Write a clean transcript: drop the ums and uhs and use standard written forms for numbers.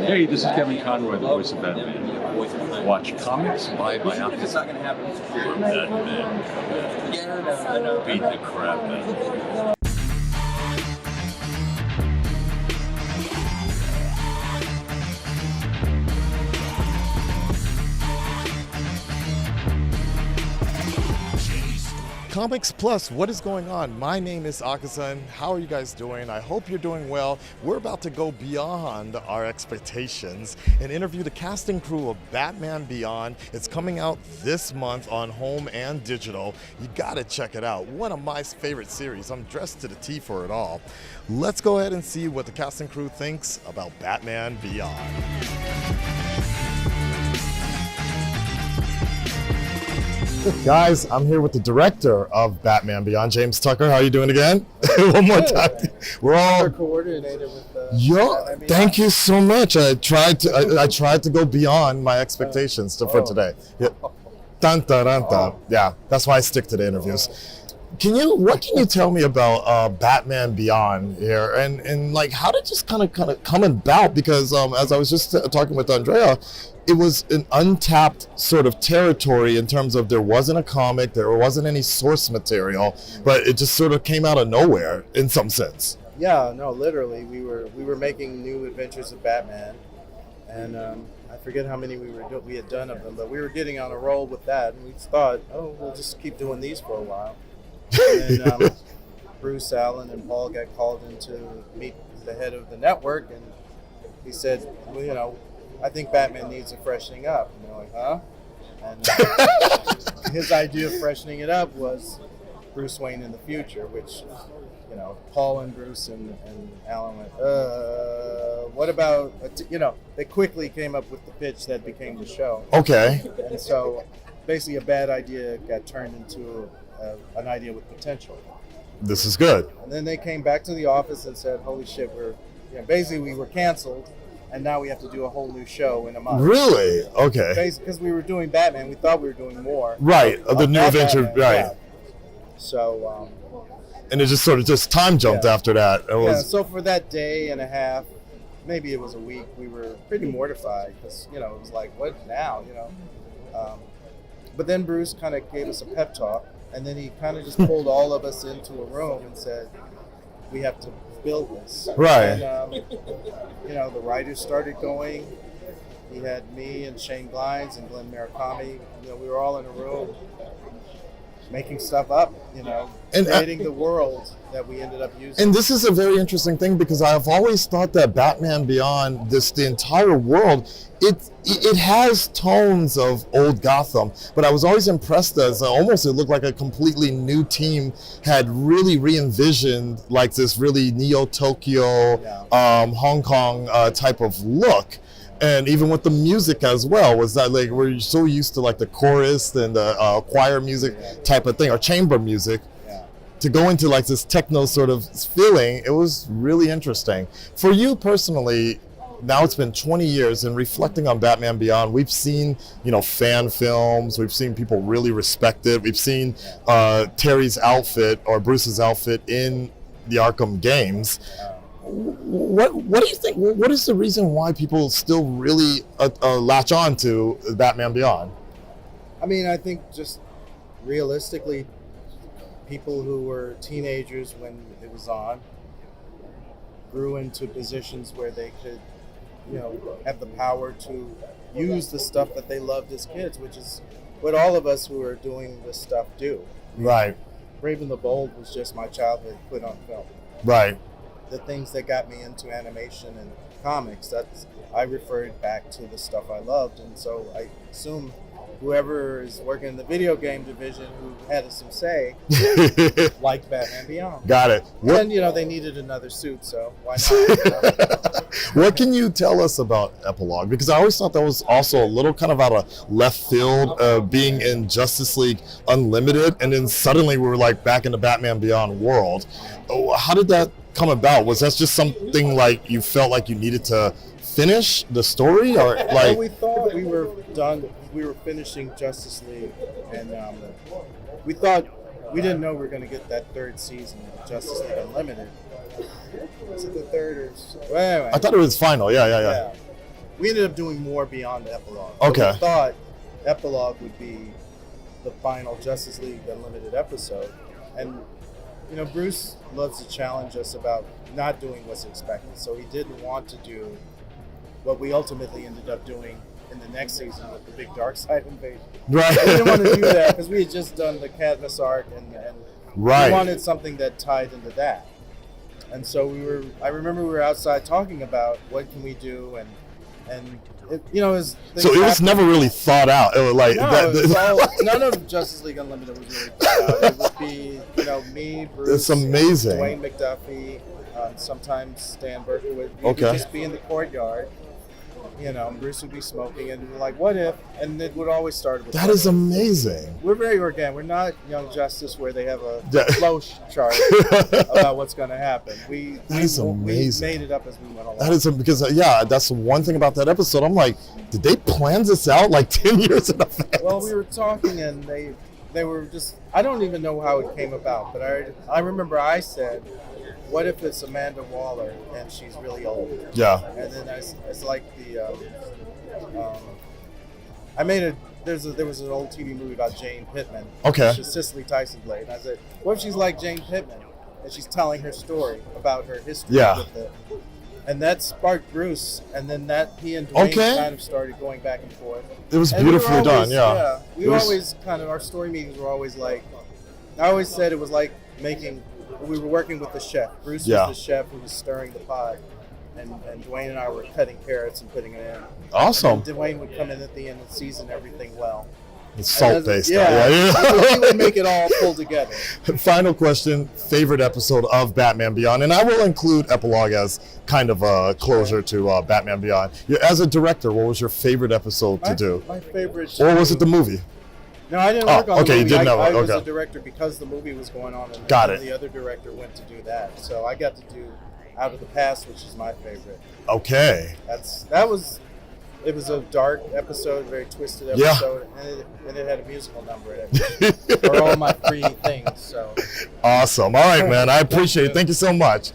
Hey, this is Kevin Conroy, the voice of Batman. Watch comics, buy biographies. It's not going to happen. Batman. Beat the crap out of it. Comics Plus, what is going on? My name is Akasan. How are you guys doing? I hope you're doing well. We're about to go beyond our expectations and interview the cast and crew of Batman Beyond. It's coming out this month on home and digital. You gotta check it out. One of my favorite series. I'm dressed to the T for it all. Let's go ahead and see what the cast and crew thinks about Batman Beyond. Guys, I'm here with the director of Batman Beyond, James Tucker. How are you doing again? One more time. We're all coordinated with thank you so much. I tried to go beyond my expectations for today. Yeah. Dun, dun, dun, dun. Yeah, that's why I stick to the interviews. What can you tell me about Batman Beyond here, and like how did this kind of come about? Because as I was just talking with Andrea, it was an untapped sort of territory in terms of there wasn't a comic, there wasn't any source material, but it just sort of came out of nowhere in some sense. Yeah, no, literally, we were making new adventures of Batman, and I forget how many we had done of them, but we were getting on a roll with that, and we thought, oh, we'll just keep doing these for a while. And then Bruce Allen and Paul got called in to meet the head of the network, and he said, well, I think Batman needs a freshening up. And they're like, huh? And his idea of freshening it up was Bruce Wayne in the future, which, Paul and Bruce and Alan went, what about, they quickly came up with the pitch that became the show. Okay. And so basically a bad idea got turned into an idea with potential. This is good. And then they came back to the office and said, holy shit, basically we were canceled. And now we have to do a whole new show in a month. Really? Okay. Because we were doing Batman, we thought we were doing more. Right, the new adventure, Batman, right. Yeah. So. And it just time jumped after that. So for that day and a half, maybe it was a week, we were pretty mortified because, it was like, what now, But then Bruce kind of gave us a pep talk, and then he kind of just pulled all of us into a room and said, we have to build this. Right. And, the writers started going. He had me and Shane Glines and Glenn Murakami. We were all in a room making stuff up, and creating the world that we ended up using. And this is a very interesting thing because I've always thought that Batman Beyond, the entire world, it has tones of old Gotham, but I was always impressed as almost it looked like a completely new team had really re-envisioned like this really Neo-Tokyo, Hong Kong type of look. And even with the music as well, was that like we're so used to like the chorus and the choir music type of thing, or chamber music, to go into like this techno sort of feeling, it was really interesting. For you personally, now it's been 20 years, and reflecting on Batman Beyond, we've seen, fan films, we've seen people really respect it, we've seen Terry's outfit or Bruce's outfit in the Arkham games. What do you think? What is the reason why people still really latch on to Batman Beyond? I mean, I think just realistically, people who were teenagers when it was on grew into positions where they could, have the power to use the stuff that they loved as kids, which is what all of us who are doing this stuff do. Right. Brave and the Bold was just my childhood put on film. Right. The things that got me into animation and comics, I referred back to the stuff I loved, and so I assume whoever is working in the video game division who had some say liked Batman Beyond. Got it. And they needed another suit, so why not? What can you tell us about Epilogue? Because I always thought that was also a little kind of out of left field, being in Justice League Unlimited, and then suddenly we were like back in the Batman Beyond world. How did that come about? Was that just something like you felt like you needed to finish the story, or like? Well, we thought we were done. We were finishing Justice League, and we didn't know we were going to get that third season of Justice League Unlimited. Was it the third or? Well, anyway. I thought it was final. Yeah. we ended up doing more beyond Epilogue. Okay. We thought Epilogue would be the final Justice League Unlimited episode, and Bruce loves to challenge us about not doing what's expected. So he didn't want to do what we ultimately ended up doing in the next season with the big Darkseid invasion. Right. We didn't want to do that because we had just done the Cadmus arc, and Right. we wanted something that tied into that. And so I remember we were outside talking about what can we do, and it, So it was never really thought out. It was like none of Justice League Unlimited was really thought out. It would be me, Bruce, It's amazing. Dwayne McDuffie, sometimes Stan Berkowitz. We would Okay. just be in the courtyard. Bruce would be smoking, and we're like, what if? And it would always start with That is amazing. We're very organic. We're not Young Justice where they have a Yeah. flow chart about what's going to happen. That is amazing. We made it up as we went along. That is because that's one thing about that episode. I'm like, did they plan this out like 10 years in advance? Well, we were talking, and they were just. I don't even know how it came about, but I remember I said, what if it's Amanda Waller and she's really old? Yeah. And then it's like there was an old TV movie about Jane Pittman. Okay. She's Cicely Tyson played. And I said, what if she's like Jane Pittman and she's telling her story about her history Yeah. with it? And that sparked Bruce, and then he and Dwayne kind of started going back and forth. It was And we were beautifully done, always- yeah. We were always kind of, our story meetings were always like, I always said it was like we were working with the chef. Bruce was the chef who was stirring the pot, and Dwayne and I were cutting carrots and putting it in. Awesome. And then Dwayne would come in at the end and season everything well. It's salt-based. Yeah. Yeah. He would make it all pull together. Final question, favorite episode of Batman Beyond, and I will include Epilogue as kind of a closure to Batman Beyond. As a director, what was your favorite episode to do? My favorite. Or was it the movie? No, I didn't work on the movie. You didn't know it. I was Okay. a director because the movie was going on, and Got it. the other director went to do that. So I got to do Out of the Past, which is my favorite. Okay. It was a dark episode, very twisted Yeah. episode, and it had a musical number in it. For all my free things. So Awesome. All right, man. I appreciate it. Thank you so much.